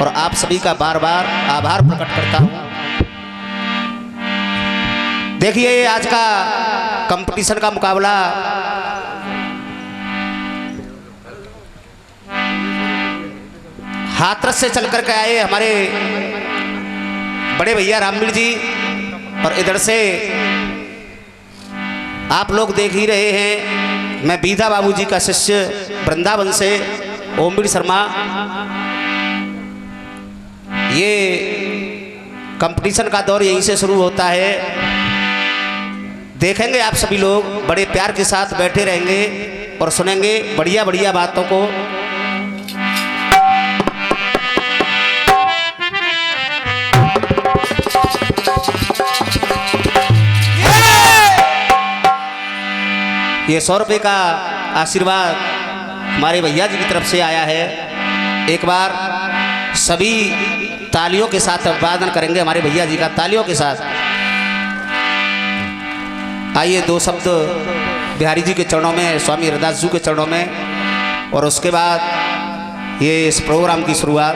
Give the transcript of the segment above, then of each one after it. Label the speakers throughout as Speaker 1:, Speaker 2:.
Speaker 1: और आप सभी का बार बार आभार प्रकट करता हूं। देखिए आज का कंपटीशन का मुकाबला हाथरस से चल करके आए हमारे बड़े भैया रामवीर जी, और इधर से आप लोग देख ही रहे हैं मैं बीधा बाबू जी का शिष्य वृंदावन से ओमवीर शर्मा। ये कंपटीशन का दौर यहीं से शुरू होता है। देखेंगे आप सभी लोग बड़े प्यार के साथ बैठे रहेंगे और सुनेंगे बढ़िया बढ़िया बातों को। ये 100 रुपये का आशीर्वाद हमारे भैया जी की तरफ से आया है। एक बार सभी तालियों के साथ अभिवादन करेंगे हमारे भैया जी का, तालियों के साथ। आइए 2 शब्द बिहारी जी के चरणों में, स्वामी हरदास जी के चरणों में, और उसके बाद ये इस प्रोग्राम की शुरुआत।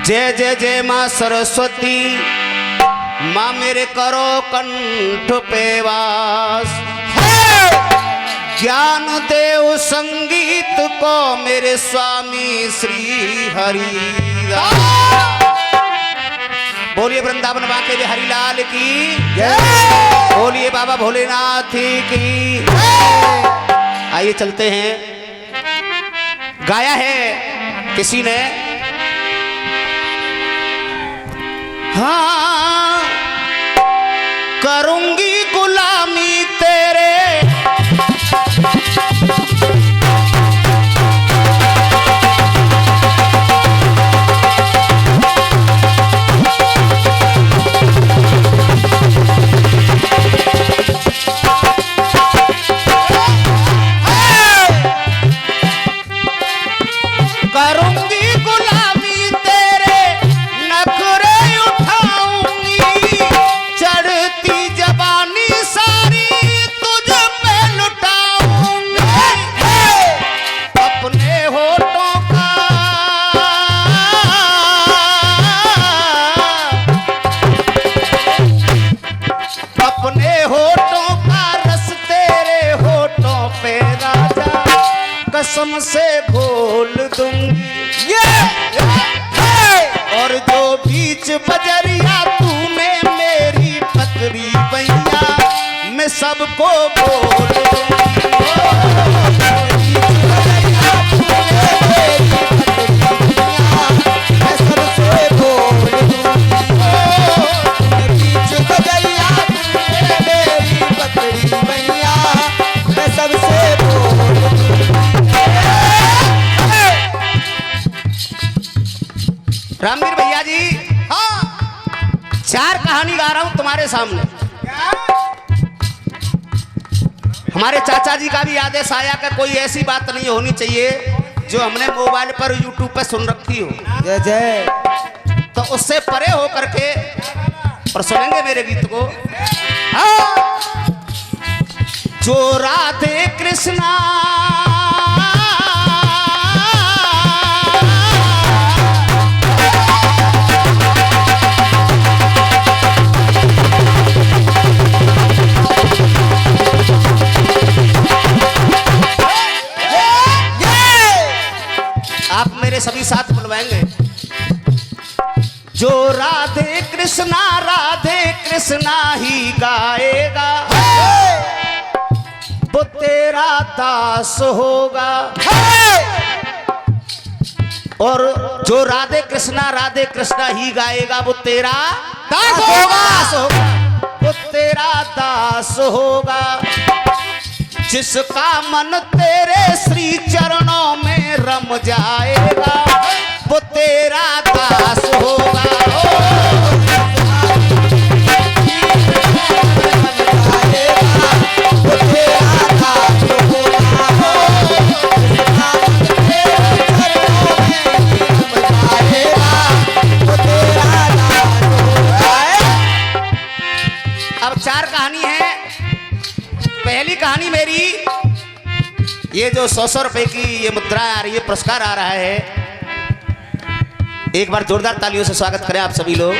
Speaker 1: जय जय जय माँ सरस्वती, माँ मेरे करो कंठ पे वास। ज्ञान देव संगीत को मेरे स्वामी श्री हरिदास। बोलिए वृंदावन बांके बिहारी लाल की जय, बोलिए बाबा भोलेनाथ की। आइए चलते हैं। गाया है किसी ने, हाँ करूंगी गुलामी तेरे, करूंगी गुलामी तेरे, नखरे उठाऊंगी, चढ़ती जवानी सारी तुझ पे लुटाऊंगी। अपने होठों का अपने होठों का रस तेरे होठों पे राजा कसम से घोल दूंगी। और जो बीच बजरिया तूने मेरी पकड़ी भैया, मैं सबको बोल रामवीर भैया जी। हाँ 4 कहानी गा रहा हूं तुम्हारे सामने। हमारे चाचा जी का भी आदेश आया कि कोई ऐसी बात नहीं होनी चाहिए जो हमने मोबाइल पर यूट्यूब पर सुन रखी हो।
Speaker 2: जय जय।
Speaker 1: तो उससे परे हो करके और सुनेंगे मेरे गीत को। हाँ जो राधे कृष्णा सभी साथ बुलवाएंगे। जो राधे कृष्णा ही गाएगा वो तेरा दास होगा। और जो राधे कृष्णा ही गाएगा वो तेरा दास होगा, वो तेरा दास होगा। जिसका मन तेरे श्री चरणों में रम जाएगा वो तेरा दास होगा। अब 4 कहानी है। पहली कहानी मेरी, ये जो 100 रुपए की ये मुद्रा आ रही है, पुरस्कार आ रहा है, एक बार जोरदार तालियों से स्वागत करें आप सभी लोग।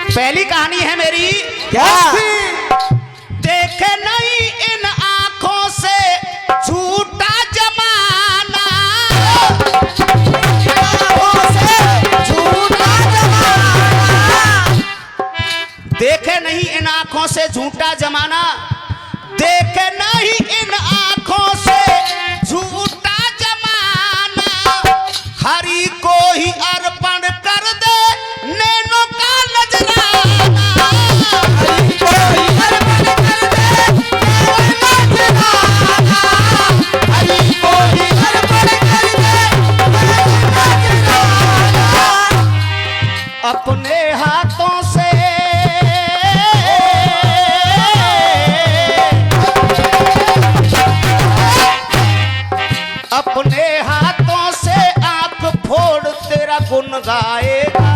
Speaker 1: पहली कहानी है मेरी,
Speaker 2: क्या?
Speaker 1: देखे नहीं इन आंखों से झूठा जमाना, देखे नहीं इन आंखों से झूठा जमाना, देखे नहीं इन आंखों से झूठा जमाना, हरि को ही अर्पण कर दे नैनों का नजराना, हरि को ही अर्पण कर दे नैनों का नजराना, हरि को ही अर्पण कर दे नैनों का नजराना, अपने हाथों से अपने हाथों से आंख फोड़ तेरा गुण गाएगा,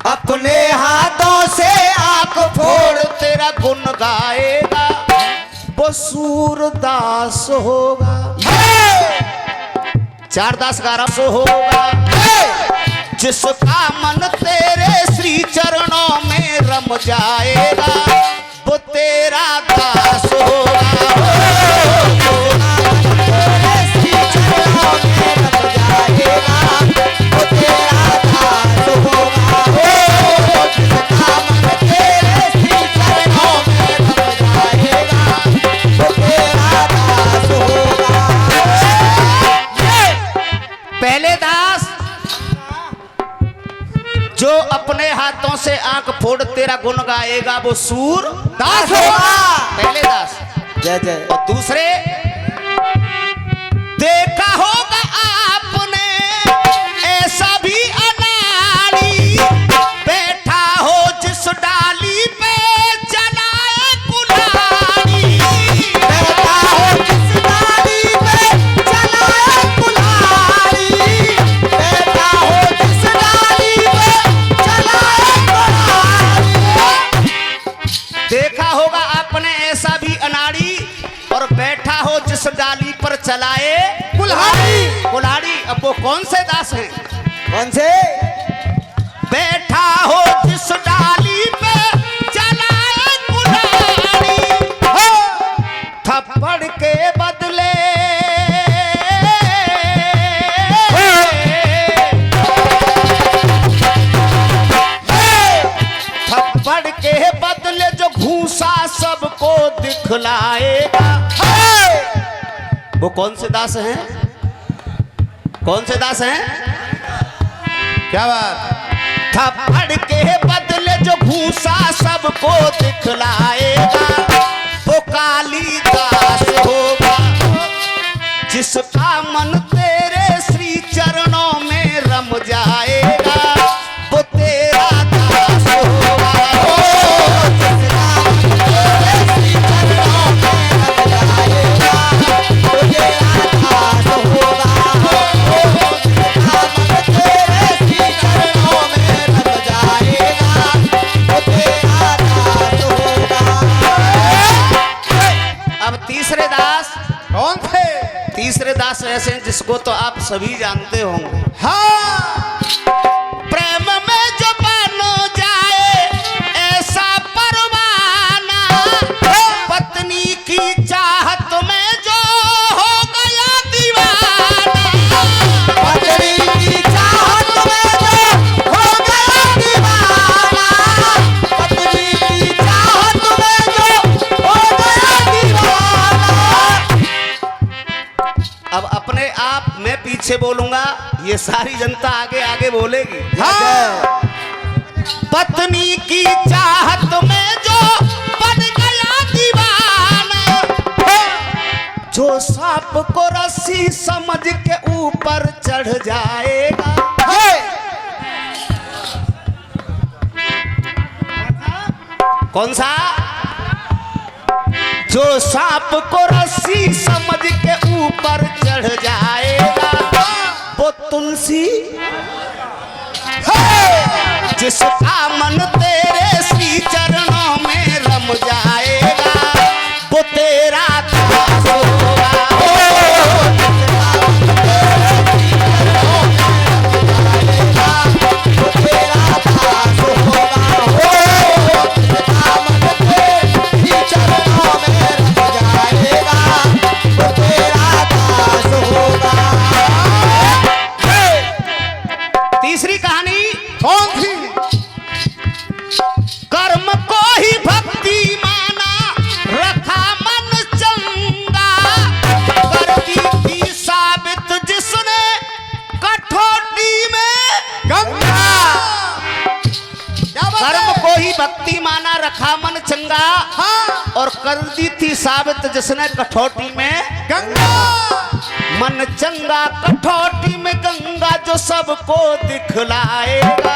Speaker 1: अपने हाथों से आंख फोड़ तेरा गुण गाएगा वो सूरदास होगा। 4 दास का रस होगा, जिसका मन तेरे श्री चरणों में रम जाएगा वो तेरा दास होगा। पहले दास जो अपने हाथों से आंख फोड़ तेरा गुण गाएगा वो सूर दास होगा, पहले दास।
Speaker 2: जय जय।
Speaker 1: और दूसरे, देखा होगा आपने ऐसा भी अनाड़ी, बैठा हो जिस डाली पे चलाए कुल्हाड़ी, बैठा हो जिस डाली पे चलाए कुल्हाड़ी, बैठा हो जिस डाली पे चलाए कुल्हाड़ी, देखा होगा आपने ऐसा भी अनाड़ी और बैठा हो जिस डाली पर चलाए कुल्हाड़ी। कुल्हाड़ी, अब वो कौन से दास हैं?
Speaker 2: कौन से?
Speaker 1: बैठा हो जिस डाली पे चलाए कुल्हाड़ी, थप्पड़ के बदले थप्पड़ के बदले जो घूसा सबको दिखलाएगा। वो कौन से दास हैं? कौन से दास हैं? क्या बात? थप्पड़ के बदले जो घूसा सबको दिखलाएगा वो कालीदास होगा, जिसका मन तेरे श्री चरणों में रम जाएगा वो तेरा दास होगा। तीसरे दास कौन थे? तीसरे दास ऐसे हैं जिसको तो आप सभी जानते होंगे। हाँ, प्रेम में जो बन जाए ऐसा परवाना, पत्नी की चाहत में जो हो गया दीवाना, पत्नी की चाहत में जो हो गया दीवाना, पत्नी की चाहत में जो हो गया दीवाना। अब अपने आप मैं पीछे बोलूंगा, ये सारी जनता आगे आगे बोलेगी। हाँ, पत्नी की चाहत में जो बन गया जो सांप को रस्सी समझ के ऊपर चढ़ जाएगा। कौन सा? जो सांप को रस्सी समझ के ऊपर चढ़ जाएगा वो तुलसी है। जिसका मन तेरे श्री चरणों में रम जाएगा वो तेरा दास होगा। तीसरी कहानी
Speaker 2: कौन थी?
Speaker 1: कर्म को ही भक्ति माना रखा मन चंगा, करती थी साबित जिसने कठौती में
Speaker 2: गंगा।
Speaker 1: कर्म को ही भक्ति माना रखा मन चंगा,
Speaker 2: हाँ।
Speaker 1: और कर दी थी साबित जिसने कठौती में
Speaker 2: गंगा।
Speaker 1: मन चंगा कठौती में गंगा जो सबको दिखलाएगा।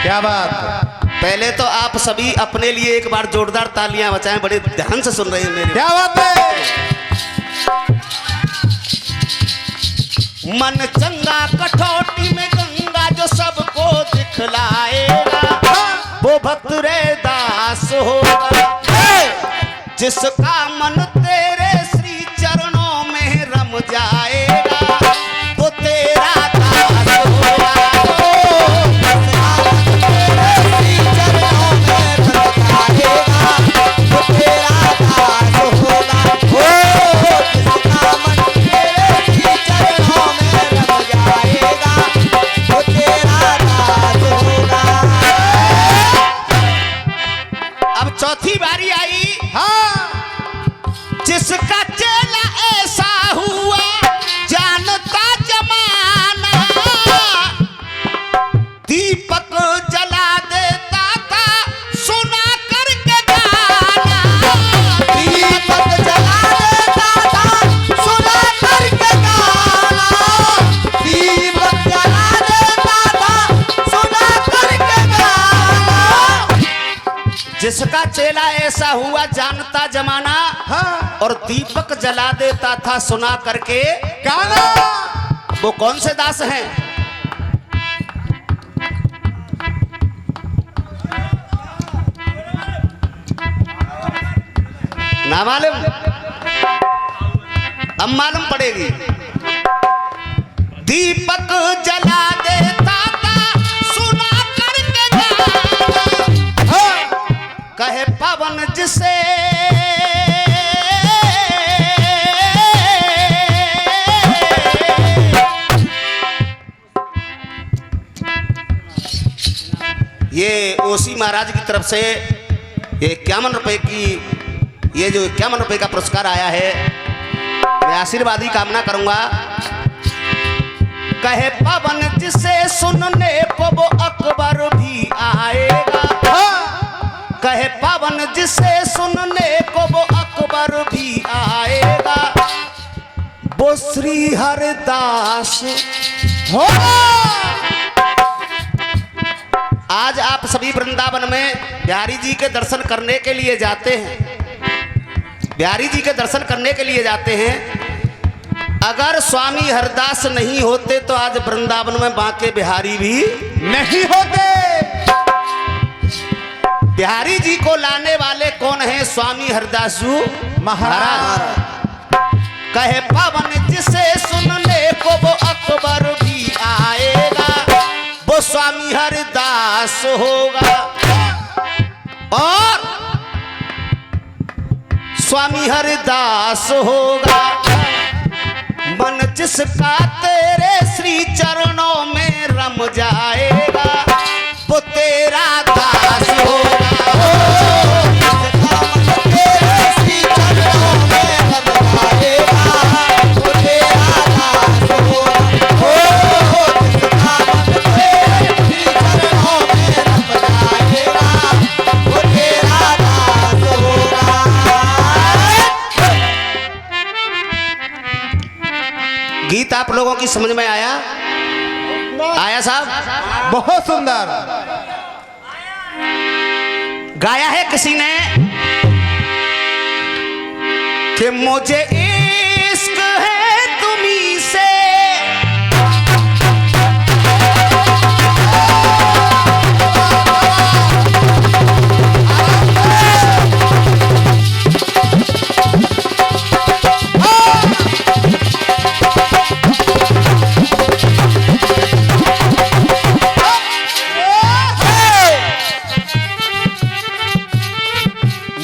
Speaker 2: क्या बात?
Speaker 1: पहले तो आप सभी अपने लिए एक बार जोरदार तालियां बजाएं, बड़े ध्यान से सुन रहे हैं मेरे।
Speaker 2: क्या बात है?
Speaker 1: मन चंगा कठौती में गंगा जो सबको दिखलाएगा वो भक्त रे दास होगा। जिसका मन तेरे श्री चरणों में रम जाएगा वो तेरा दास होगा। अब चौथी बारी आई। जिसका चेला ऐसा हुआ जानता जमाना, दीपक जला देता था सुना करके गाना।
Speaker 2: दीपक जला देता था सुना करके गाना। दीपक जला देता था सुना करके गाना।
Speaker 1: जिसका चेला ऐसा हुआ जानता जमाना,
Speaker 2: हाँ।
Speaker 1: और दीपक जला देता था सुना करके
Speaker 2: गाना।
Speaker 1: वो कौन से दास हैं? ना मालूम? अब मालूम पड़ेगी। दीपक जला देता था सुना करके गाना, कहे पवन जिसे ये ओसी महाराज की तरफ से ये 51 रुपए की, ये जो 51 रुपए का पुरस्कार आया है, मैं आशीर्वाद की कामना करूंगा। कहे पवन जिसे सुनने को वो अकबर भी आएगा। कहे पवन जिसे सुनने को वो अकबर भी आएगा। वो श्री हरदास होगा। आज आप सभी वृंदावन में बिहारी जी के दर्शन करने के लिए जाते हैं। बिहारी जी के दर्शन करने के लिए जाते हैं। अगर स्वामी हरदास नहीं होते तो आज वृंदावन में बांके बिहारी भी
Speaker 2: नहीं होते।
Speaker 1: बिहारी जी को लाने वाले कौन हैं? स्वामी हरदास जी महाराज। कहे पवन जिसे सुनने को वो अकबर भी आएगा। वो स्वामी हरदास होगा। और स्वामी हरदास होगा। मन जिसका तेरे श्री चरणों में रम जाएगा वो तेरा दास होगा। गीत आप लोगों की समझ में आया? आया साहब?
Speaker 2: बहुत सुंदर।
Speaker 1: गाया है किसी ने कि मुझे इश्क है तुम्ही से,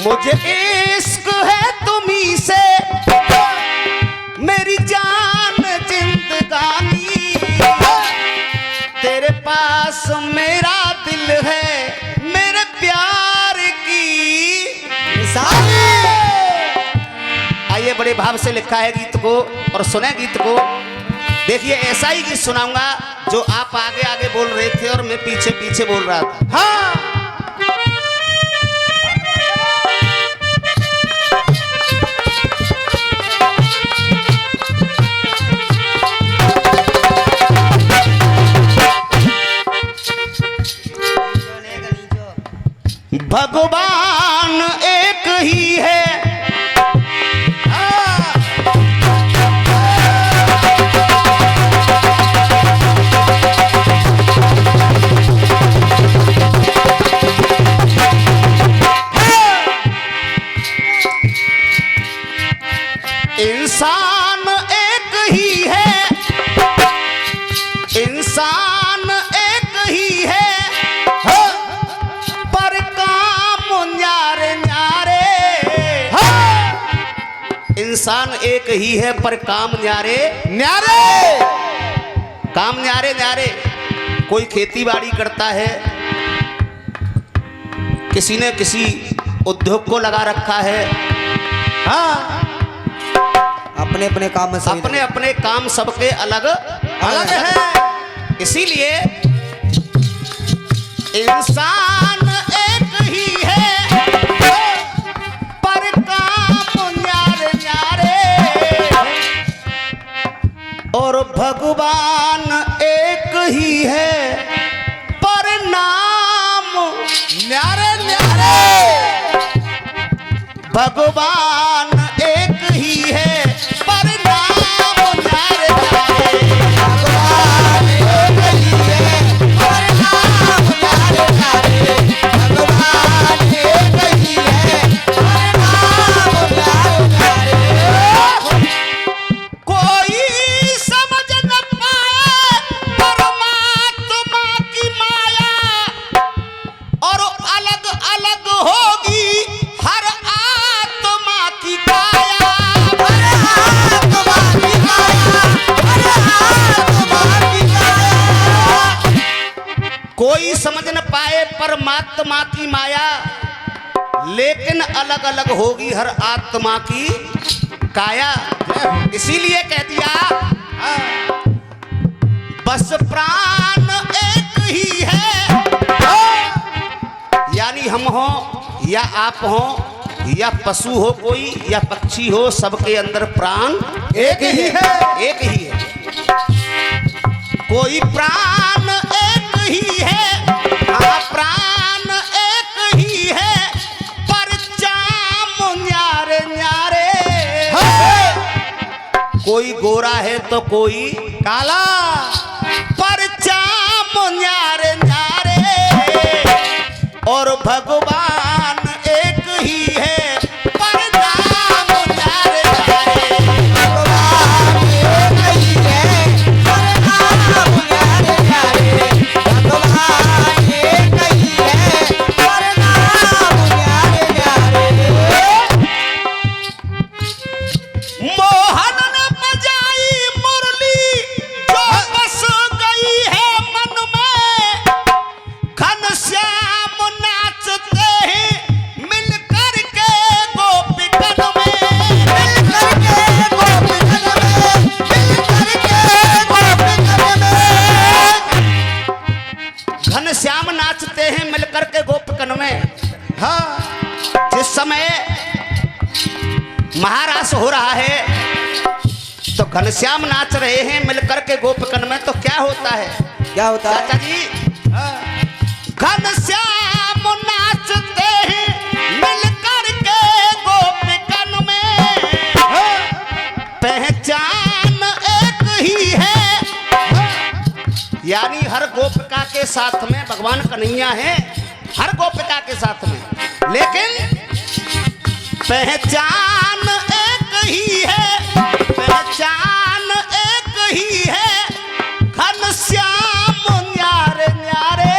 Speaker 1: मुझे इश्क है तुम्ही से, मेरी जान जिंदगानी, तेरे पास मेरा दिल है, मेरे प्यार की निशानी। आइए, बड़े भाव से लिखा है गीत को और सुने गीत को। देखिए, ऐसा ही गीत सुनाऊंगा जो आप आगे आगे बोल रहे थे और मैं पीछे पीछे बोल रहा था।
Speaker 2: हाँ,
Speaker 1: भगवान एक ही है, इंसान एक ही है, इंसान एक ही है, पर काम न्यारे न्यारे। इंसान एक ही है पर काम न्यारे
Speaker 2: न्यारे।
Speaker 1: काम न्यारे न्यारे। कोई खेती बाड़ी करता है, किसी ने किसी उद्योग को लगा रखा है,
Speaker 2: हाँ,
Speaker 3: अपने अपने काम में सही
Speaker 1: अपने अपने काम सबके अलग अलग है। इसीलिए इंसान एक ही है पर काम न्यारे न्यारे, और भगवान एक ही है पर नाम
Speaker 2: न्यारे न्यारे।
Speaker 1: भगवान एक ही है पर नाम न्यारे न्यारे।
Speaker 2: भगवान एक ही है पर नाम न्यारे न्यारे। भगवान एक ही है पर नाम न्यारे न्यारे।
Speaker 1: कोई समझ न पाए परमात्मा की माया, और अलग अलग होगी हर आत्मा की काया।
Speaker 2: आत्मा की काया, आत्मा की काया।
Speaker 1: कोई समझ न पाए परमात्मा की माया, लेकिन अलग अलग होगी हर आत्मा की काया। इसीलिए कह दिया बस प्राण एक ही है, यानी हम हो या आप हो या पशु हो कोई या पक्षी हो, सबके अंदर प्राण
Speaker 2: एक ही है।
Speaker 1: एक ही है। कोई प्राण एक ही है, हाँ प्राण एक ही है, पर चाम न्यारे न्यारे। कोई गोरा है तो कोई
Speaker 2: काला,
Speaker 1: पर चाम न्यारे न्यारे, और भगवान एक ही है पर नाम न्यारे न्यारे।
Speaker 2: भगवान एक ही है पर नाम न्यारे न्यारे। भगवान एक ही है पर नाम न्यारे न्यारे।
Speaker 1: मोहन ने बजाई मुरली जो बस गई है मन में, घनश्याम नाचते हैं मिलकर के गोपिकन में।
Speaker 2: मिलकर के गोपिकन में, मिलकर के गोपिकन में।
Speaker 1: घनश्याम नाचते हैं मिलकर के गोपिकन में।
Speaker 2: हाँ,
Speaker 1: जिस समय महारास हो रहा है तो घनश्याम नाच रहे हैं मिलकर के गोपकन में, तो क्या होता है
Speaker 3: क्या होता है?
Speaker 1: चाचा जी? घनश्याम नाचते हैं मिलकर के गोपकन में, पहचान एक ही है। यानी हर गोपिका के साथ में भगवान कन्हैया है, हर गोपिका के साथ में, लेकिन पहचान एक ही है, पहचान एक ही है। घनश्याम न्यारे न्यारे,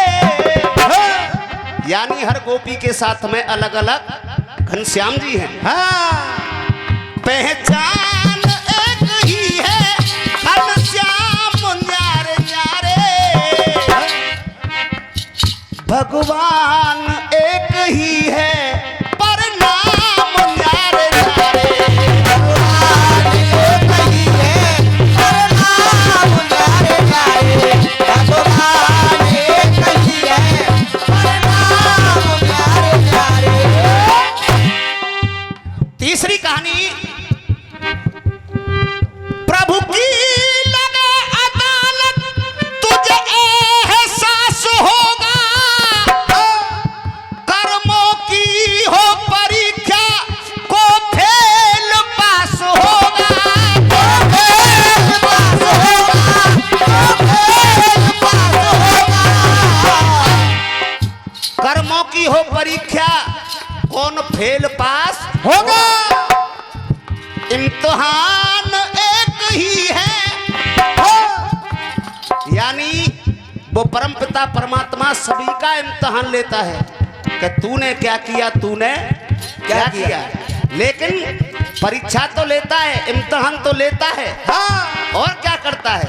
Speaker 1: यानी हर गोपी के साथ में अलग अलग घनश्याम जी हैं। पहचान एक ही है, घनश्याम न्यारे न्यारे, भगवान एक ही है पर नाम न्यारे न्यारे।
Speaker 2: भगवान एक ही है पर नाम न्यारे न्यारे। भगवान एक ही है पर नाम न्यारे न्यारे।
Speaker 1: तीसरी कहानी, प्रभु की लगे अदालत तुझे एहसास होगा, कर्मों की हो परीक्षा को फेल पास होगा,
Speaker 2: को फेल पास होगा, को फेल पास होगा।
Speaker 1: कर्मों की हो परीक्षा कौन फेल पास
Speaker 2: होगा।
Speaker 1: इम्तिहान एक ही है। यानी वो परम पिता परमात्मा सभी का इम्तिहान लेता है कि तूने क्या किया, तूने क्या किया, लेकिन परीक्षा तो लेता है, इम्तिहान तो लेता है। और क्या करता है?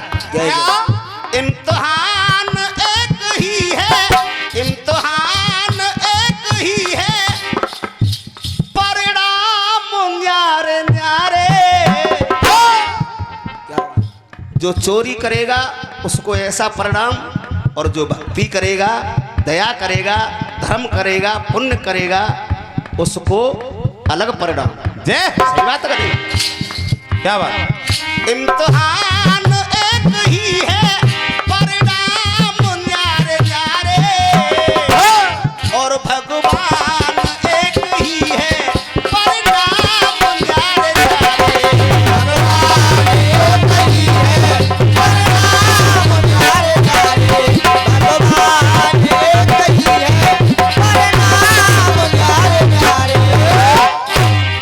Speaker 1: इम्तिहान एक ही है, इम्तिहान एक ही है, परिणाम न्यारे न्यारे। जो चोरी करेगा उसको ऐसा परिणाम, और जो भक्ति करेगा, दया करेगा, धर्म करेगा, पुण्य करेगा, उसको अलग परिणाम।
Speaker 2: जय
Speaker 1: सही बात करें,
Speaker 2: क्या बात?
Speaker 1: इम्तिहान एक ही है, परिणाम न्यारे न्यारे, और भगवान एक ही है, परिणाम न्यारे न्यारे।
Speaker 2: भगवान एक ही है परिणाम न्यारे न्यारे। भगवान एक ही है परिणाम न्यारे न्यारे।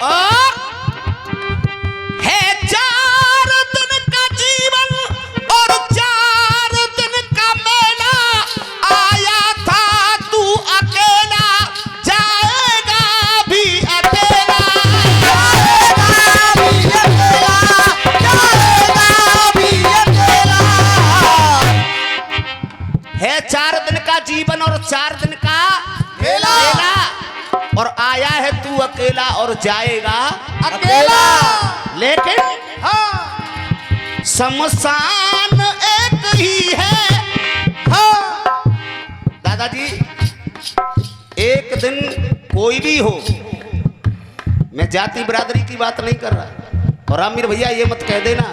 Speaker 1: और है 4 दिन का जीवन और 4 दिन का मेला, आया था तू अकेला, जाएगा भी अकेला।
Speaker 2: जाएगा भी अकेला, जाएगा भी अकेला।
Speaker 1: है 4 दिन का जीवन और 4 दिन का
Speaker 2: मेला।
Speaker 1: और आया है तू अकेला और जाएगा
Speaker 2: अकेला।
Speaker 1: लेकिन शमशान एक ही है। दादाजी, एक दिन कोई भी हो, मैं जाति बिरादरी की बात नहीं कर रहा, और आमिर भैया ये मत कह देना,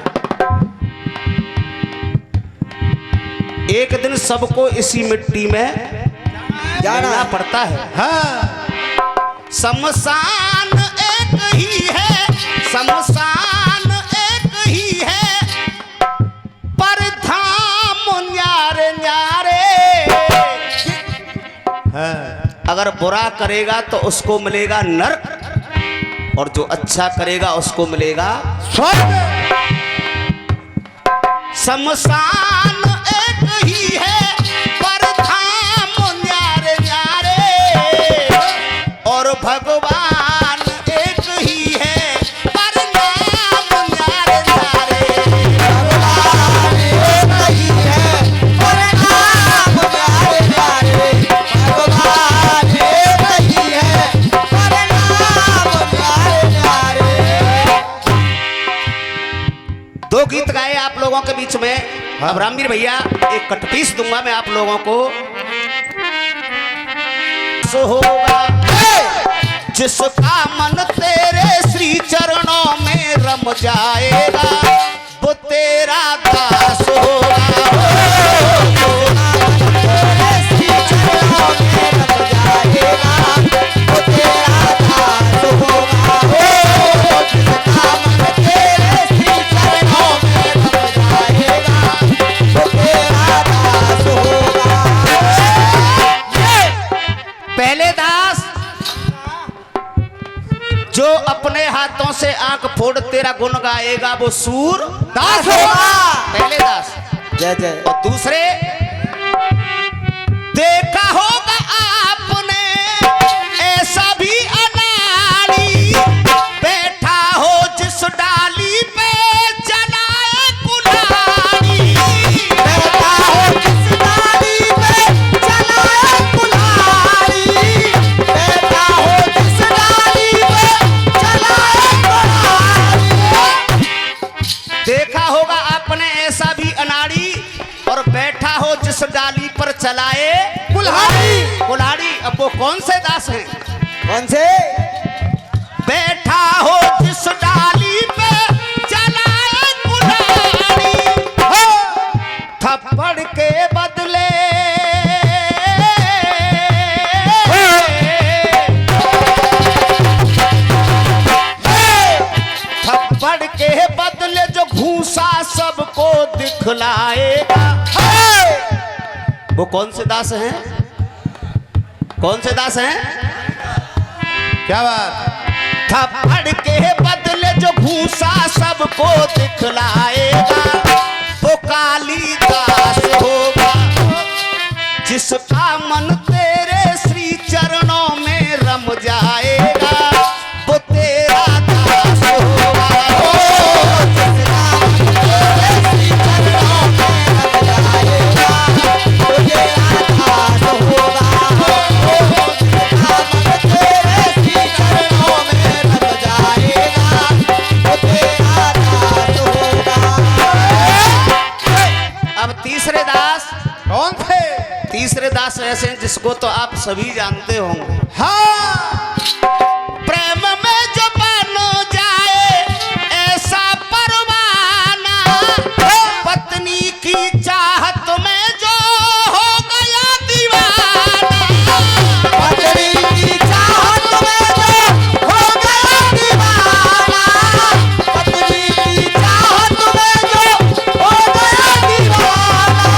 Speaker 1: एक दिन सबको इसी मिट्टी में जाना पड़ता है। शमशान एक ही है, शमशान एक ही है, पर धाम न्यारे न्यारे। अगर बुरा करेगा तो उसको मिलेगा नरक, और जो अच्छा करेगा उसको मिलेगा स्वर्ग। शमशान एक ही है, पर धाम न्यारे न्यारे, और भगवान एक ही है, पर नाम न्यारे न्यारे।
Speaker 2: भगवान एक ही है परिणाम न्यारे न्यारे। भगवान एक ही है परिणाम न्यारे न्यारे।
Speaker 1: दो गीत गाए आप लोगों के बीच में। अब रामवीर भैया एक कटपीस दूंगा मैं आप लोगों को। सो होगा जिसका मन तेरे श्री चरणों में रम जाएगा, हाथों से आंख फोड़ तेरा गुण गाएगा वो सूर
Speaker 3: दास होगा।
Speaker 1: पहले दास
Speaker 3: जय जय।
Speaker 1: और दूसरे देखा होगा आपने ऐसा भी अनाड़ी बैठा हो जिस डाली पे चलाए कुल्हाड़ी
Speaker 2: बैठा हो जिस डाली पे चलाए कुल्हाड़ी, बैठा हो जिस डाली पे चलाए कुल्हाड़ी।
Speaker 1: देखा होगा आपने ऐसा भी अनाड़ी और बैठा हो जिस डाली पर चलाए
Speaker 2: कुल्हाड़ी।
Speaker 1: कुल्हाड़ी। अब वो कौन से दास हैं?
Speaker 3: कौन से?
Speaker 1: बैठा हो जिस डाली पे चलाए कुल्हाड़ी थप्पड़ के बदले थप्पड़ के बदले जो घूसा सबको दिखलाएगा। वो कौन से दास हैं? कौन से दास हैं? क्या बात? थप्पड़ के बदले जो घूसा सबको दिखलाएगा वो कालीदास होगा जिसका मन तेरे श्री चरणों में रम जाएगा वो तेरा दास होगा। अब तीसरे दास
Speaker 2: कौन थे?
Speaker 1: तीसरे दास ऐसे हैं जिसको तो आप सभी जानते होंगे।
Speaker 2: हाँ,
Speaker 1: प्रेम में जो बनो जाए ऐसा परवाना पत्नी की चाहत में जो हो गया दीवाना
Speaker 2: पत्नी की चाहत में जो हो गया दीवाना, पत्नी की चाहत में जो हो गया दीवाना।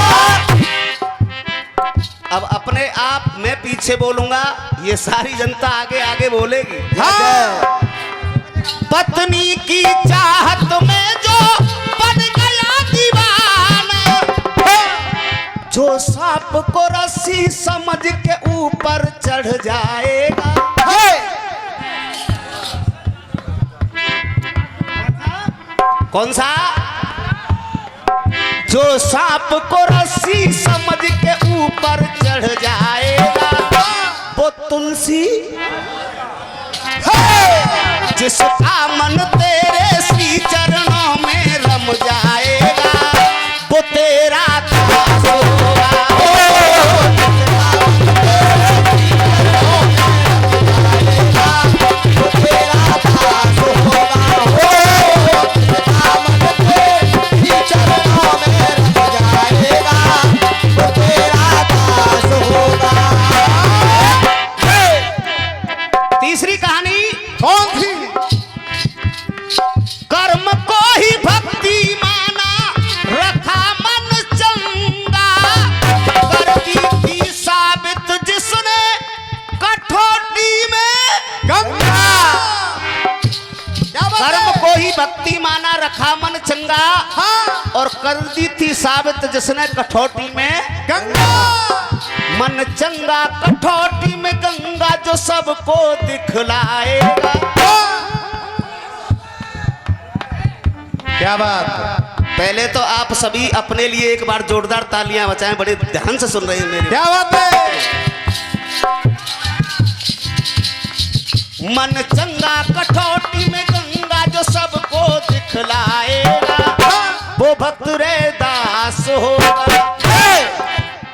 Speaker 1: अब अपने आप मैं पीछे बोलूंगा ये सारी जनता आगे आगे बोलेगी।
Speaker 2: हाँ,
Speaker 1: पत्नी की चाहत में जो बन गया दीवाना जो सांप को रस्सी समझ के ऊपर चढ़ जाएगा। कौन सा? जो सांप को रस्सी समझ के ऊपर चढ़ जाएगा वो तुलसी जिसका मन तेरे श्री चरणों में रम जाएगा वो तेरा दास होगा। तीसरी कहानी
Speaker 2: कौन थी?
Speaker 1: कर्म को ही भक्ति माना रखा मन चंगा करती थी साबित जिसने कठौती में
Speaker 2: गंगा। क्या बात
Speaker 1: कर्म
Speaker 2: है?
Speaker 1: को ही भक्ति माना रखा मन चंगा
Speaker 2: हाँ,
Speaker 1: और कर दी थी साबित जिसने कठौती में
Speaker 2: गंगा।
Speaker 1: मन चंगा कठौती में गंगा जो सबको दिखलाएगा। क्या बात? पहले तो आप सभी अपने लिए एक बार जोरदार तालियां बजाएं, बड़े ध्यान से सुन रहे हैं मेरे।
Speaker 2: क्या बात है?
Speaker 1: मन चंगा कठौती में गंगा जो सबको दिखलाएगा वो भक्त रे दास होगा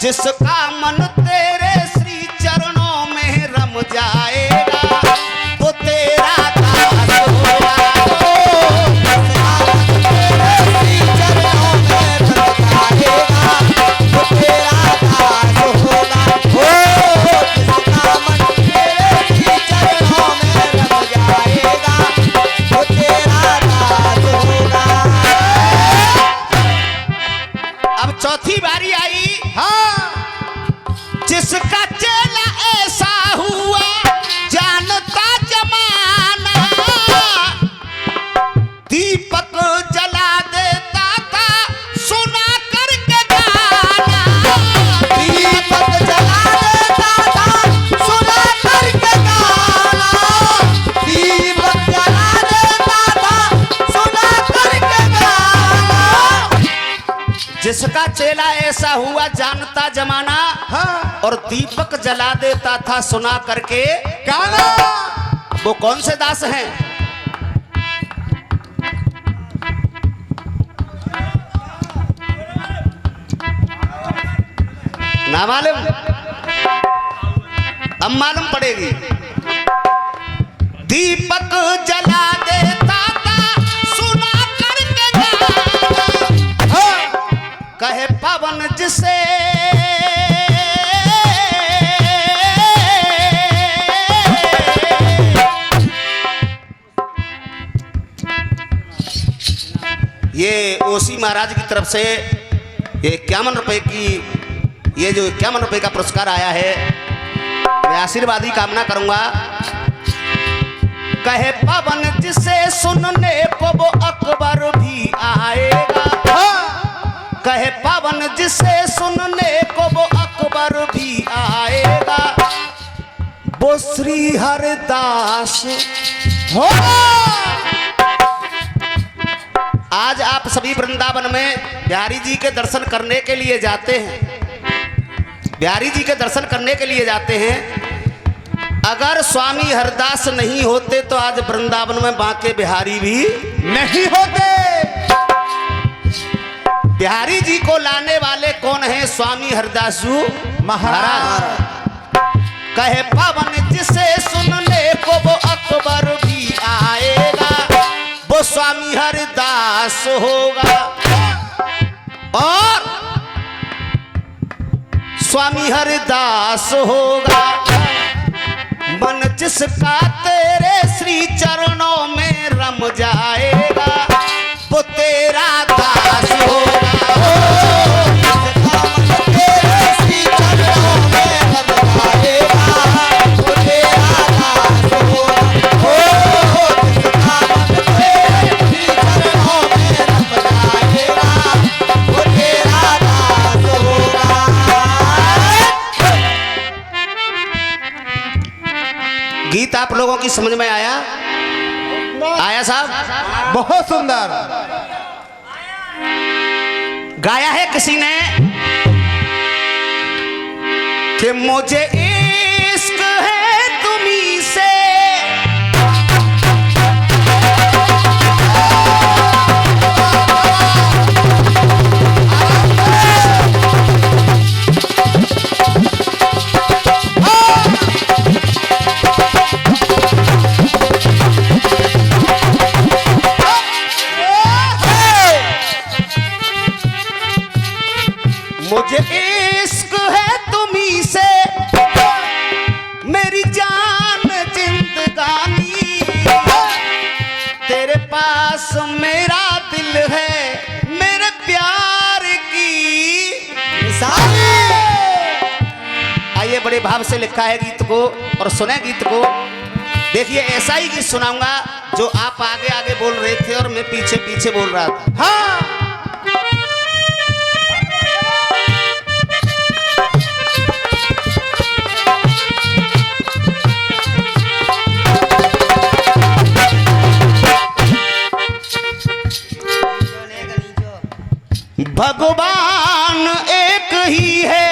Speaker 1: जिसका मन तेरे श्री चरणों में रम जाएगा वो तेरा दास होगा। अब चौथी बारी आई।
Speaker 2: हाँ,
Speaker 1: बेला ऐसा हुआ जानता जमाना,
Speaker 2: हाँ
Speaker 1: और दीपक जला देता था सुना करके
Speaker 2: गाना।
Speaker 1: वो कौन से दास हैं? ना मालूम? अब मालूम पड़ेगी। दीपक जला देता था सुना करके गाना, कहे पवन जिसे ये ओसी महाराज की तरफ से ये 51 रुपए की, ये जो 51 रुपए का पुरस्कार आया है, मैं आशीर्वाद की कामना करूंगा। कहे पवन जिसे सुनने को वो अकबर भी आएगा, कहे पवन जिसे सुनने को वो अकबर भी आएगा, वो श्री हरदास हो। आज आप सभी वृंदावन में बिहारी जी के दर्शन करने के लिए जाते हैं, बिहारी जी के दर्शन करने के लिए जाते हैं। अगर स्वामी हरदास नहीं होते तो आज वृंदावन में बांके बिहारी भी
Speaker 2: नहीं होते।
Speaker 1: बिहारी जी को लाने वाले कौन हैं? स्वामी हरदास जी महाराज। कहे पवन जिसे सुनने को वो अकबर भी आएगा, वो स्वामी हरदास होगा। और स्वामी हरदास होगा। मन जिसका तेरे श्री चरणों में रम जाएगा, वो तेरा दास होगा। गीत आप लोगों की समझ में आया? आया साहब?
Speaker 2: बहुत सुंदर
Speaker 1: गाया है किसी ने कि मुझे इश्क है तुम्ही से, मुझे इश्क है तुम्ही से, मेरी जान जिंदगानी, तेरे पास मेरा दिल है, मेरे प्यार की निशानी। आइए, बड़े भाव से लिखा है गीत को और सुने गीत को। देखिए, ऐसा ही गीत सुनाऊंगा जो आप आगे आगे बोल रहे थे और मैं पीछे पीछे बोल रहा था।
Speaker 2: हाँ
Speaker 1: भगवान एक ही है,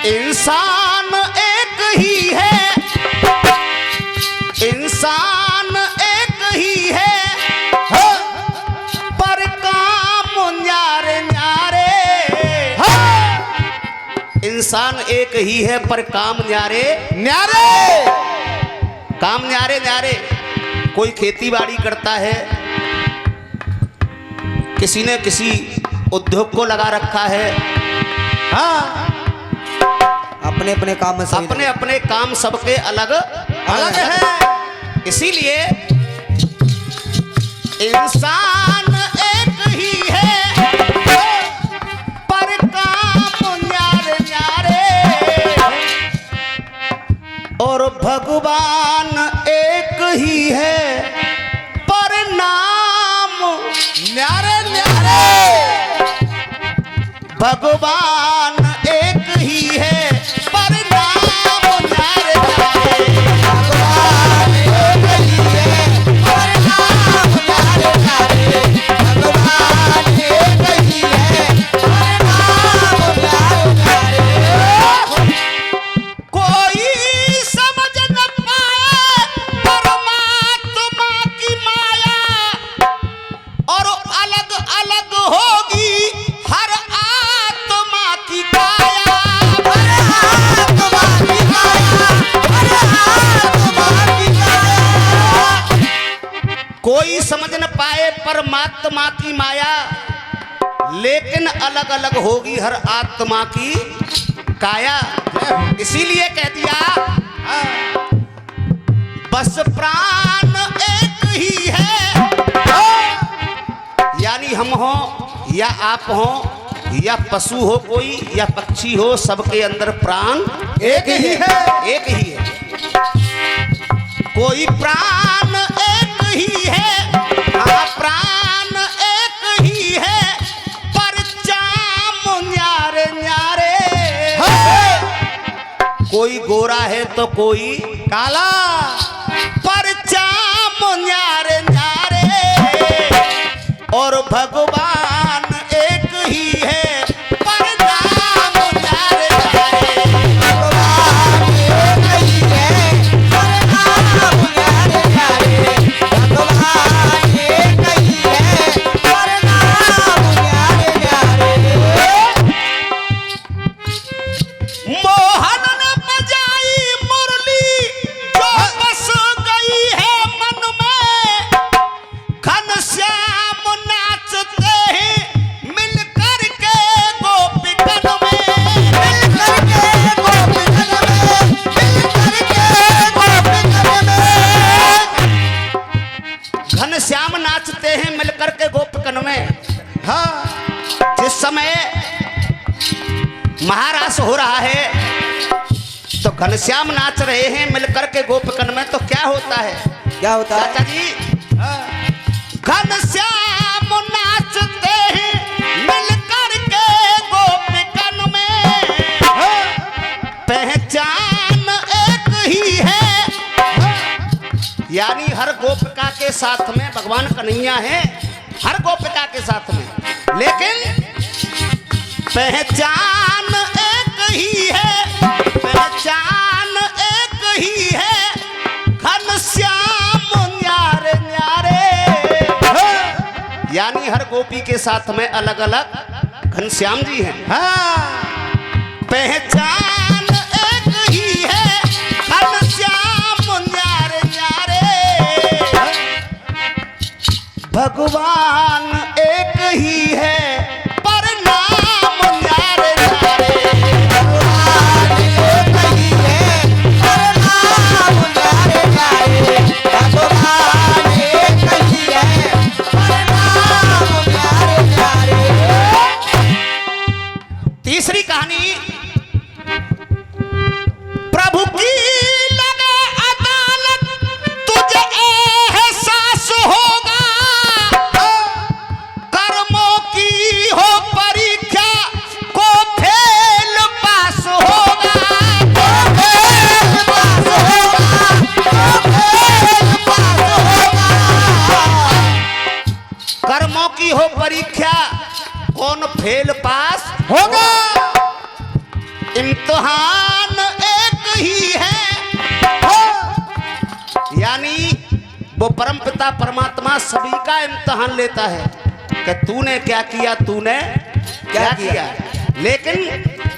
Speaker 1: इंसान एक ही है, इंसान एक ही है, पर काम न्यारे न्यारे। इंसान एक ही है पर काम न्यारे
Speaker 2: न्यारे।
Speaker 1: काम न्यारे न्यारे। कोई खेती बाड़ी करता है, किसी ने किसी उद्योग को लगा रखा है,
Speaker 2: हाँ
Speaker 3: अपने अपने काम में सही
Speaker 1: अपने अपने काम सबके अलग
Speaker 2: अलग है।
Speaker 1: इसीलिए इंसान एक ही है पर काम न्यारे न्यारे, और भगवान एक ही है पर नाम
Speaker 2: न्यारे न्यारे।
Speaker 1: भगवान एक ही है पर नाम न्यारे न्यारे।
Speaker 3: भगवान एक ही है पर नाम न्यारे न्यारे। भगवान एक ही है पर नाम न्यारे न्यारे।
Speaker 1: कोई समझ न पाए परमात्मा की माया और अलग अलग होगी हर आत्मा की काया।
Speaker 3: हर आत्मा की काया, हर आत्मा की काया।
Speaker 1: कोई समझ न पाए परमात्मा की माया लेकिन अलग अलग होगी हर आत्मा की काया। इसीलिए कह दिया बस प्राण एक ही है। यानी हम हो या आप हो या पशु हो कोई या पक्षी हो, सबके अंदर प्राण
Speaker 2: एक ही है।
Speaker 1: एक ही है। कोई प्राण एक ही है, हाँ प्राण एक ही है पर चाम न्यारे न्यारे। कोई गोरा है तो कोई
Speaker 2: काला
Speaker 1: पर चाम न्यारे न्यारे। और भगवान एक ही है पर नाम न्यारे न्यारे।
Speaker 3: भगवान एक ही है पर नाम न्यारे न्यारे। भगवान एक ही है पर नाम न्यारे न्यारे।
Speaker 1: मोहन ने बजाई मुरली जो बस गई है मन में। घनश्याम नाचते हैं मिल कर के गोपिकन में।
Speaker 3: मिल करके गोपिकन में, मिल करके गोपिकन में।
Speaker 1: घनश्याम नाचते हैं मिल कर के गोपिकन में।
Speaker 2: हाँ
Speaker 1: जिस समय महारास हो रहा है तो घनश्याम नाच रहे हैं मिलकर के गोपिकन में, तो क्या होता है
Speaker 3: क्या होता है?
Speaker 1: चाचा जी? घनश्याम नाचते हैं मिलकर के गोपिकन में। पहचान एक ही है। यानी हर गोपिका के साथ में भगवान कन्हैया है, हर गोपिका के साथ में, लेकिन पहचान एक ही है। पहचान एक ही है घनश्याम न्यारे न्यारे। यानी हर गोपी के साथ में अलग अलग घनश्याम जी हैं।
Speaker 2: हाँ
Speaker 1: पहचान एक ही है घनश्याम न्यारे न्यारे। भगवान एक ही है पर नाम न्यारे न्यारे।
Speaker 3: भगवान एक ही है पर नाम न्यारे न्यारे। भगवान एक ही है पर नाम न्यारे न्यारे।
Speaker 1: तीसरी कहानी प्रभु की लगे अदालत तुझे एहसास होगा। कर्मों की हो परीक्षा को फेल पास होगा।
Speaker 3: फेल पास होगा, फेल पास होगा।
Speaker 1: कर्मों की हो परीक्षा कौन फेल पास
Speaker 2: होगा।
Speaker 1: इम्तिहान एक ही है। यानी वो परम पिता परमात्मा सभी का इम्तिहान लेता है कि तूने क्या किया, तूने क्या किया। लेकिन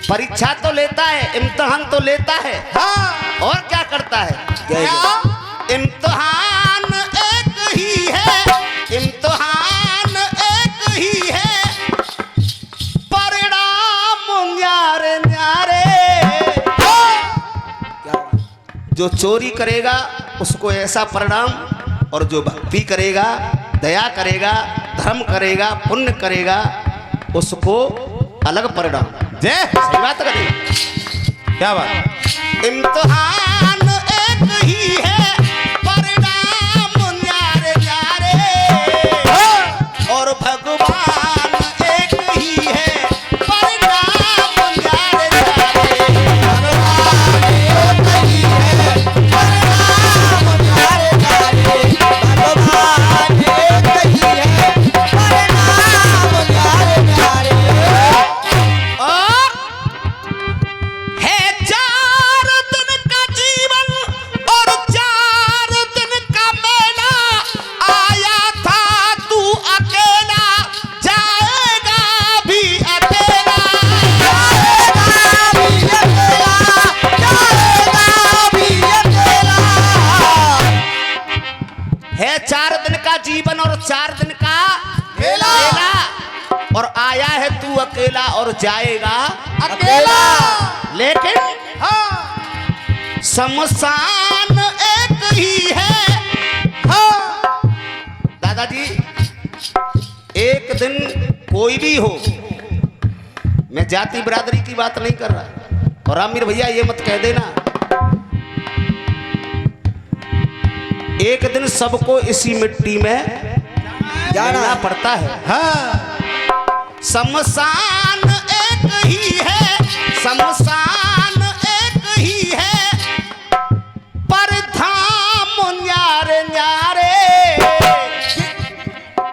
Speaker 1: परीक्षा तो लेता है, इम्तिहान तो लेता है।
Speaker 2: हाँ
Speaker 1: और क्या करता है?
Speaker 3: क्या?
Speaker 1: इम्तिहान एक ही है। इम्तिहान एक ही है परिणाम न्यारे न्यारे। जो चोरी करेगा उसको ऐसा परिणाम, और जो भक्ति करेगा, दया करेगा, धर्म करेगा, पुण्य करेगा, उसको अलग परिणाम।
Speaker 2: जय
Speaker 1: सही बात करें।
Speaker 2: क्या बात।
Speaker 1: इम्तिहान एक ही है परिणाम न्यारे न्यारे। और भगवान एक ही है परिणाम है 4 दिन का जीवन और 4 दिन का
Speaker 3: मेला।
Speaker 1: और आया है तू अकेला और जाएगा
Speaker 3: अकेला।
Speaker 1: लेकिन
Speaker 2: हाँ
Speaker 1: शमशान एक ही है।
Speaker 2: हाँ
Speaker 1: दादाजी एक दिन कोई भी हो, मैं जाति बिरादरी की बात नहीं कर रहा, और आमिर भैया ये मत कह देना, एक दिन सबको इसी मिट्टी में जाना पड़ता है।
Speaker 2: हाँ
Speaker 1: शमशान एक ही है, शमशान एक ही है, पर धाम न्यारे न्यारे।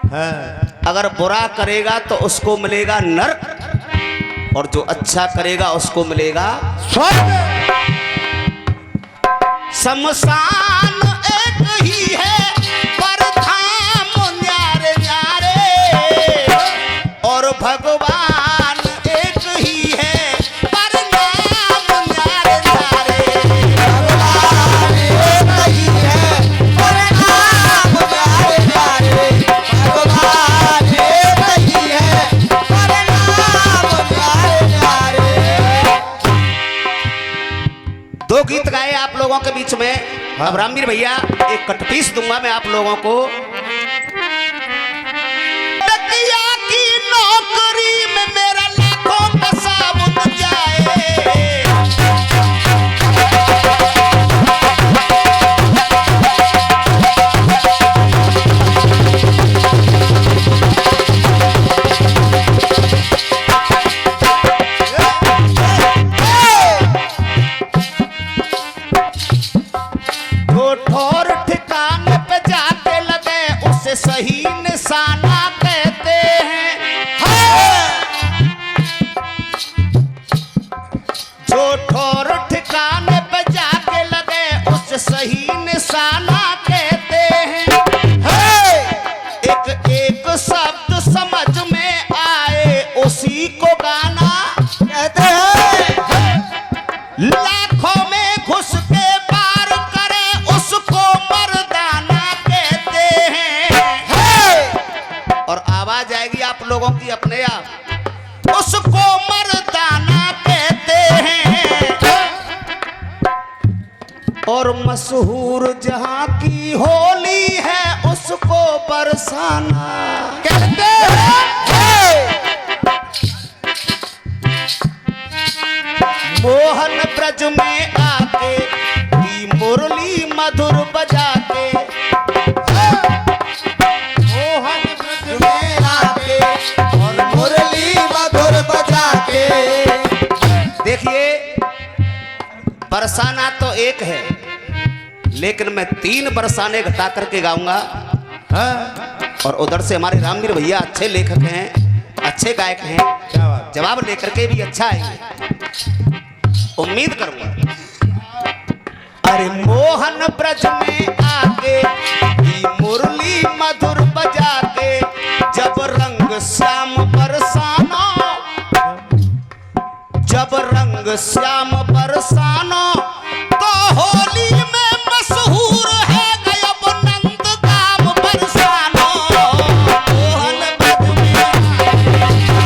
Speaker 2: हाँ
Speaker 1: अगर बुरा करेगा तो उसको मिलेगा नरक, और जो अच्छा करेगा उसको मिलेगा
Speaker 2: स्वर्ग।
Speaker 1: शमशान एक ही है, पर धाम न्यारे न्यारे, और भगवान एक ही है, पर नाम न्यारे न्यारे।
Speaker 3: भगवान एक ही है, पर नाम न्यारे न्यारे। भगवान एक ही है, पर नाम न्यारे न्यारे।
Speaker 1: 2 गीत गाए आप लोगों के बीच में। अब रामवीर भैया एक कटपीस दूंगा मैं आप लोगों को। टकिया की नौकरी में मेरा लाखों का साबुन जाए, जो ठोर ठिकाने पे जाके लगे उसे सही निशाना कहते हैं। जो ठोर ठिकाने पे जाके लगे उसे सही निशाना कहते हैं। एक एक शब्द समझ में आए उसी को गाना
Speaker 3: कहते हैं।
Speaker 1: लाखों में घुस के पार करे उसको मर्दाना कहते हैं। और आवाज आएगी आप लोगों की अपने आप, उसको मर्दाना कहते हैं। और मशहूर जहां की होली है उसको बरसाना कहते हैं। मोहन ब्रज में आके की मुरली मधुर बजा के,
Speaker 2: मोहन ब्रज में आके
Speaker 3: और मुरली मधुर बजा के।
Speaker 1: देखिए बरसाना तो एक है, लेकिन मैं 3 बरसाने घटा करके गाऊंगा।
Speaker 2: हाँ
Speaker 1: और उधर से हमारे रामवीर भैया अच्छे लेखक हैं, अच्छे गायक हैं,
Speaker 2: क्या बात।
Speaker 1: जवाब लेकर के भी अच्छा आएंगे, उम्मीद करूंगा। अरे मोहन ब्रज में आके की मुरली मधुर बजा के, जब रंग श्याम बरसाना, जब रंग श्याम बरसाना, तो होली में मशहूर है गयब नंद गाम बरसाना। मोहन ब्रज में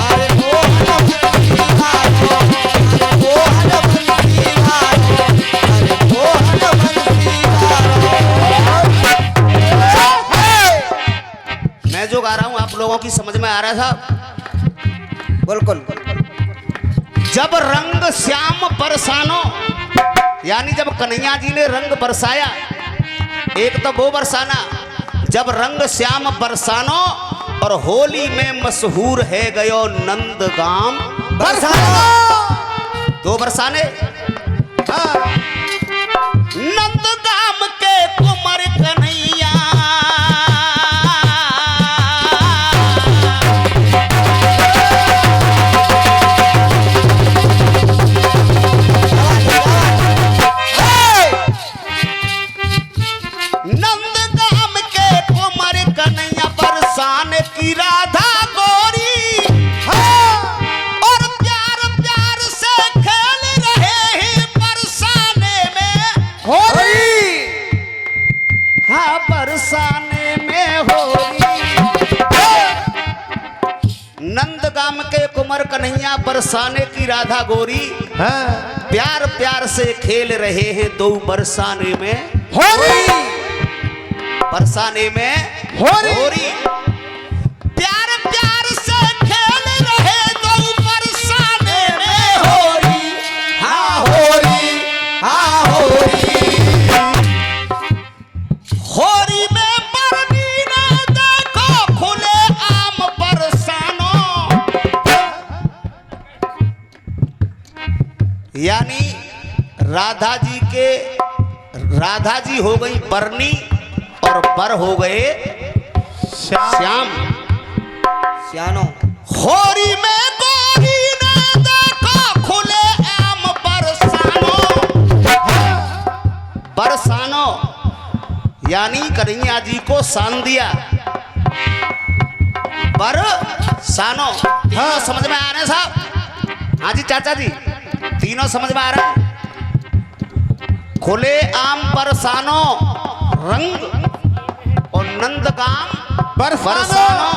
Speaker 3: अरे मोहन बंसी वालो, अरे मोहन बंसी वालो, अरे मोहन बंसी वालो।
Speaker 1: मैं जो गा रहा हूं आप लोगों की समझ में आ रहा था?
Speaker 3: बिल्कुल।
Speaker 1: जब रंग श्याम बरसानो, यानी जब कन्हैया जी ने रंग बरसाया, एक तो वो बरसाना, जब रंग श्याम बरसानो, और होली में मशहूर है गयो नंदगाम
Speaker 3: बरसाना।
Speaker 1: 2 बरसाने।
Speaker 2: हाँ
Speaker 1: नंदगाम के कुंवर कन्हैया, नंदगाम के कुंवर कन्हैया, बरसाने की राधा गोरी, और प्यार प्यार से खेल रहे हैं बरसाने में।
Speaker 3: होली।
Speaker 1: हाँ बरसाने गाम के कुंवर कन्हैया बरसाने की राधा गोरी
Speaker 2: हाँ
Speaker 1: प्यार प्यार से खेल रहे हैं दो बरसाने में
Speaker 2: होरी
Speaker 1: बरसाने में
Speaker 2: होरी
Speaker 1: प्यार प्यार से खेल रहे दो बरसाने में
Speaker 3: होरी हाँ होरी हाँ होरी
Speaker 1: होरी में बरनी ने देखो खुले आम बरसानों यानी राधा जी हो गई बरनी और बर हो गए श्याम
Speaker 3: सियानो
Speaker 1: होरी में गोरी ने देखो खुले आम बरसानो यानी कन्हैया जी को सान दिया बरसानो तीनों समझ में आ रहे हैं साहब हाँ जी चाचा जी तीनों समझ में आ रहा है खुले आम बरसानो रंग और नंदगाम
Speaker 2: बरसानो।
Speaker 1: बरसानो